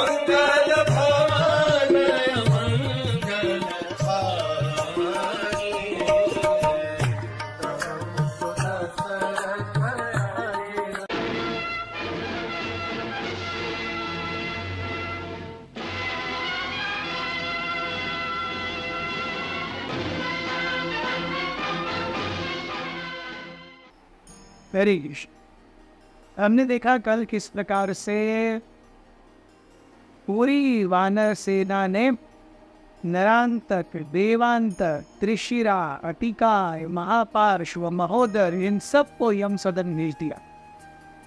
मंगल भवन मंगल हारी। Very good. हमने देखा कल किस प्रकार से पूरी वानर सेना ने नरांतक, देवांतक, त्रिशिरा, अटिकाय, महापार्श्व, महोदर इन सबको यम सदन भेज दिया।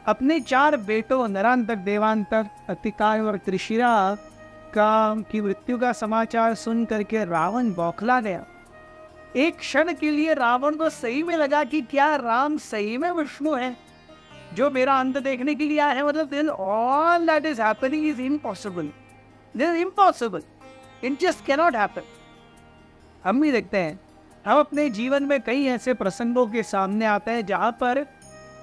अपने 4 बेटों नरांतक, देवांतक, अतिकाय और त्रिशिरा की मृत्यु का समाचार सुन करके रावण बौखला गया। एक क्षण के लिए रावण को सही में लगा कि क्या राम सही में विष्णु है जो मेरा अंत देखने के लिए आया है। मतलब then all that is happening is impossible. This is impossible. It just cannot happen. हम भी देखते हैं, हम अपने जीवन में कई ऐसे प्रसंगों के सामने आते हैं जहां पर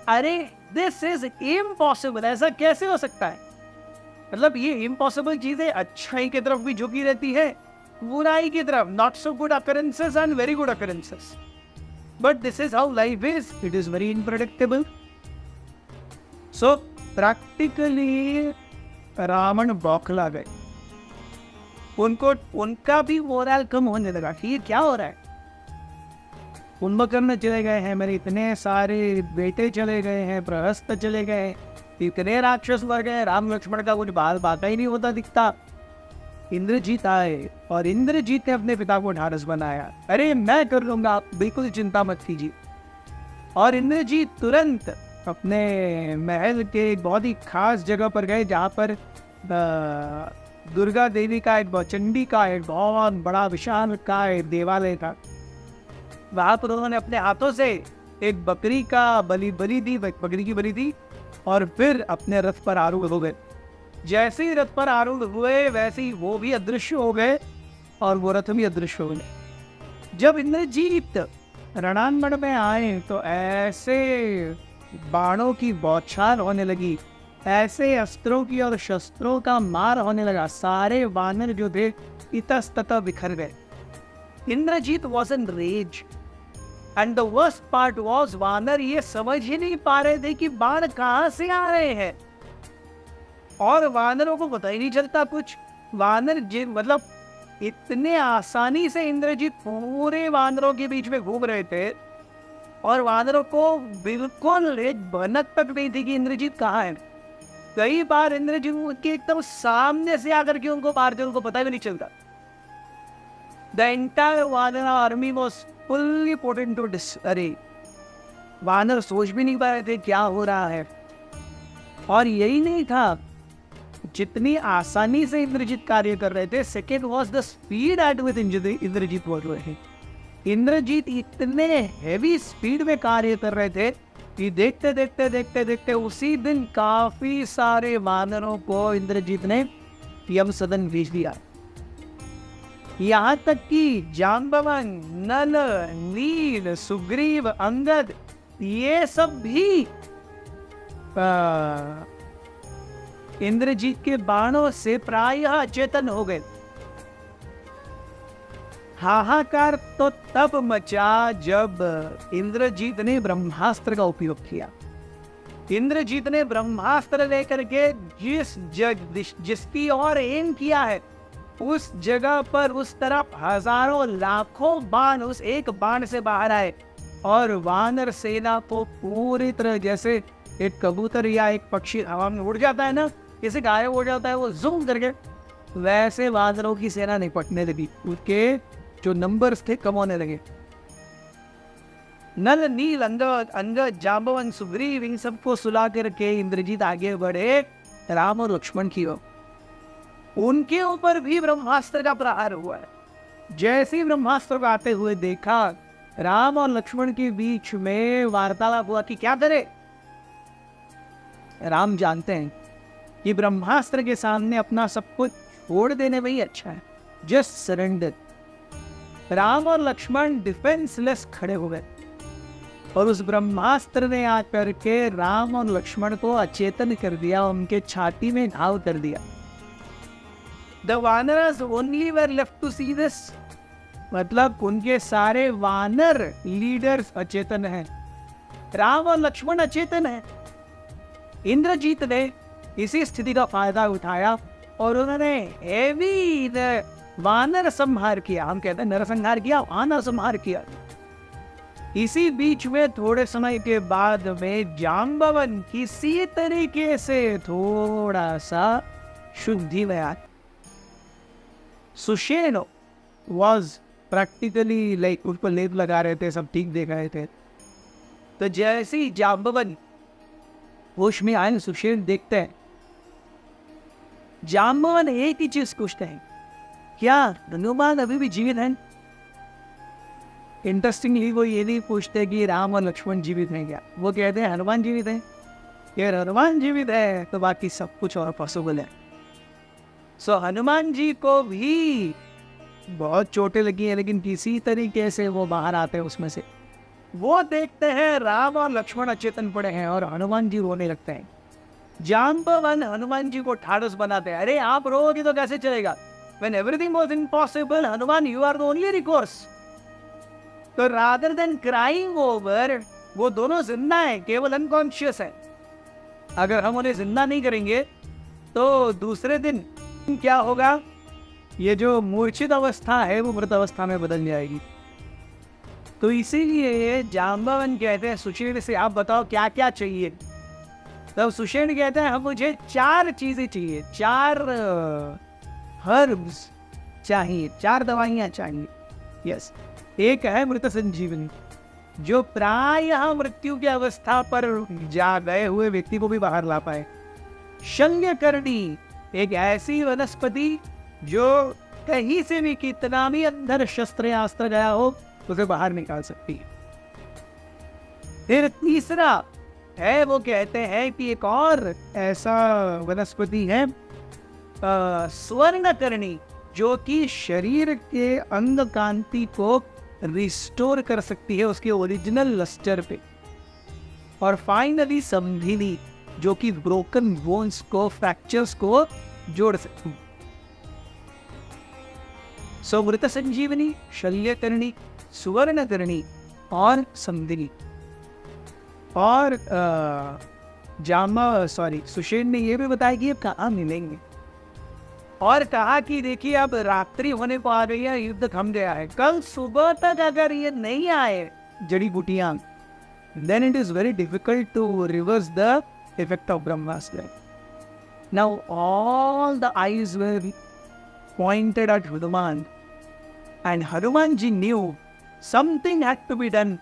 अरे दिस इज इम्पॉसिबल, ऐसा कैसे हो सकता है। मतलब ये इम्पॉसिबल चीजें अच्छाई की तरफ भी झुकी रहती है, बुराई की तरफ, not so good occurrences and very good occurrences. But this is how life is, it is very unpredictable. So practically Ravan बौखला गए। उनका भी मोरल कम होने लगा कि ये क्या हो रहा है। कुंभकर्ण चले गए हैं, मेरे इतने सारे बेटे चले गए हैं, प्रहस्त चले गए, इतने राक्षस मर गए, राम लक्ष्मण का कुछ बात ही नहीं होता दिखता। इंद्रजीत आए और इंद्रजीत ने अपने पिता को ढारस बनाया, अरे मैं कर लूंगा, आप बिल्कुल चिंता मत कीजिए। और इंद्रजीत तुरंत अपने महल के एक बहुत ही खास जगह पर गए जहाँ पर दुर्गा देवी का चंडी का एक बहुत बड़ा विशाल का एक देवालय था। वहाँ पर उन्होंने अपने हाथों से एक बकरी का बलि दी और फिर अपने रथ पर आरूढ़ हो गए। जैसे ही रथ पर आरूढ़ हुए वैसे ही वो भी अदृश्य हो गए और वो रथ भी अदृश्य हो गए। जब इंद्रजीत रणांगण में आए तो ऐसे बाणों की बौछार होने लगी, ऐसे अस्त्रों की और शस्त्रों का मार होने लगा। सारे वानर जो थे इतस्ततः बिखर गए। Indrajit was in rage and the worst part was वानर ये समझ ही नहीं पा रहे थे कि बाण कहाँ से आ रहे हैं और वानरों को पता ही नहीं चलता कुछ। वानर मतलब इतने आसानी से इंद्रजीत पूरे वानरों के बीच में घूम रहे थे और वानरों को बिल्कुल एक भनक तक नहीं थी कि इंद्रजीत कहाँ है। कई बार इंद्रजीत के एकदम सामने से आकर के उनको मारते, उनको पता भी नहीं चलता। द एंटायर वानर army was fully put into अरे वानर सोच भी नहीं पा रहे थे क्या हो रहा है। और यही नहीं था, जितनी आसानी से इंद्रजीत कार्य कर रहे थे, second was the speed at with Indrajit was रहे। इंद्रजीत इतने हेवी स्पीड में कार्य कर रहे थे कि देखते देखते देखते देखते उसी दिन काफी सारे वानरों को इंद्रजीत ने यम सदन भेज दिया। यहाँ तक कि जाम्बवन, नल, नील, सुग्रीव, अंगद ये सब भी इंद्रजीत के बाणों से प्रायः अचेतन हो गए। हाहाकार तो तब मचा जब इंद्रजीत ने ब्रह्मास्त्र का उपयोग किया। इंद्रजीत ने ब्रह्मास्त्र लेकर के जिसकी ओर एम किया है उस जगह पर उस तरफ हजारों लाखों बाण उस एक बाण से बाहर आए और वानर सेना को पूरी तरह, जैसे एक कबूतर या एक पक्षी हवा में उड़ जाता है ना, किसी गायब हो जाता है वो जूम करके, वैसे वानरों की सेना निपटने लगी। उसके जो नंबर्स थे कम होने लगे। नल, नील, अंगद, जाम्बवन, सुग्रीव इन सबको सुला करके इंद्रजीत आगे बढ़े राम और लक्ष्मण की ओर। उनके ऊपर भी ब्रह्मास्त्र का प्रहार हुआ है। जैसे ही ब्रह्मास्त्र को आते हुए देखा, राम और लक्ष्मण के बीच में वार्तालाप हुआ कि क्या करे। राम जानते हैं कि ब्रह्मास्त्र के सामने अपना सब कुछ छोड़ देने में ही अच्छा है, जस्ट सरेंडर। राम और लक्ष्मण डिफेंसलेस खड़े हो गए और उस ब्रह्मास्त्र ने आकर के राम और लक्ष्मण को अचेतन कर दिया, उनके छाती में घाव कर दिया। The vanaras only were left to see this, मतलब उनके सारे वानर लीडर्स अचेतन हैं, राम और लक्ष्मण अचेतन हैं। इंद्रजीत ने इसी स्थिति का फायदा उठाया और उन्होंने हेवी वानर संहार किया। हम कहते हैं नरसंहार किया, वानर संहार किया। इसी बीच में थोड़े समय के बाद में जाम्बवन किसी तरीके से थोड़ा सा शुद्धि में आया। सुषेण वॉज प्रैक्टिकली लाइक उस पर लेप लगा रहे थे, सब ठीक देख रहे थे। तो जैसे ही जाम्बवन होश में आए, सुषेण देखते हैं, जाम्बवन एक ही चीज पूछते हैं, क्या हनुमान अभी भी जीवित हैं? इंटरेस्टिंगली वो ये नहीं पूछते कि राम और लक्ष्मण जीवित हैं क्या, वो कहते हैं हनुमान जीवित हैं। यार हनुमान जीवित है तो बाकी सब कुछ और पॉसिबल है। सो हनुमान जी को भी बहुत चोटें लगी हैं, लेकिन किसी तरीके से वो बाहर आते हैं उसमें से। वो देखते हैं राम और लक्ष्मण अचेतन पड़े हैं और हनुमान जी रोने लगते हैं। जाम्बवन हनुमान जी को ठाड़स बनाते हैं, अरे आप रोगे तो कैसे चलेगा? When everything was impossible, Hanuman you are the only recourse. तो rather than crying over, वो दोनों जिंदा हैं, केवल अनकॉन्शियस है। अगर हम उन्हें जिंदा नहीं करेंगे तो दूसरे दिन क्या होगा? ये जो मूर्छित अवस्था है वो मृत अवस्था में बदल जाएगी। तो इसीलिए जाम्बवन कहते हैं सुषेण से, आप बताओ क्या क्या चाहिए? तब सुषेण कहते हैं, हम मुझे 4 चीजें चाहिए, 4 हर्ब्स चाहिए, 4 दवाइयाँ चाहिए। यस, एक है मृत संजीवनी, जो प्रायः मृत्यु की अवस्था पर जा गए हुए व्यक्ति को भी बाहर ला पाए। शल्यकर्णी, एक ऐसी वनस्पति जो कहीं से भी कितना भी अंदर शस्त्र या अस्त्र गया हो उसे बाहर निकाल सकती है। फिर तीसरा है, वो कहते हैं कि एक और ऐसा वनस्पति है स्वर्णकर्णी, जो कि शरीर के अंग कांति को रिस्टोर कर सकती है उसके ओरिजिनल लस्टर पे। और फाइनली संधिनी, जो कि ब्रोकन बोन्स को, फ्रैक्चर्स को जोड़ सकती है। सो मृत संजीवनी, शल्यकर्णी, सुवर्णकर्णी और संधिनी। और सुषेण ने यह भी बताया कि अब कहाँ मिलेंगे, और कहा कि देखिए अब रात्रि होने को आ गई है, युद्ध थम गया है, कल सुबह तक अगर ये नहीं आए जड़ी बूटियां, then it is very difficult to reverse the effect of Brahmastra. Now all the eyes were pointed at Hanuman, and Hanuman ji knew something had to be done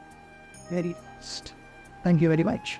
very fast. Thank you very much.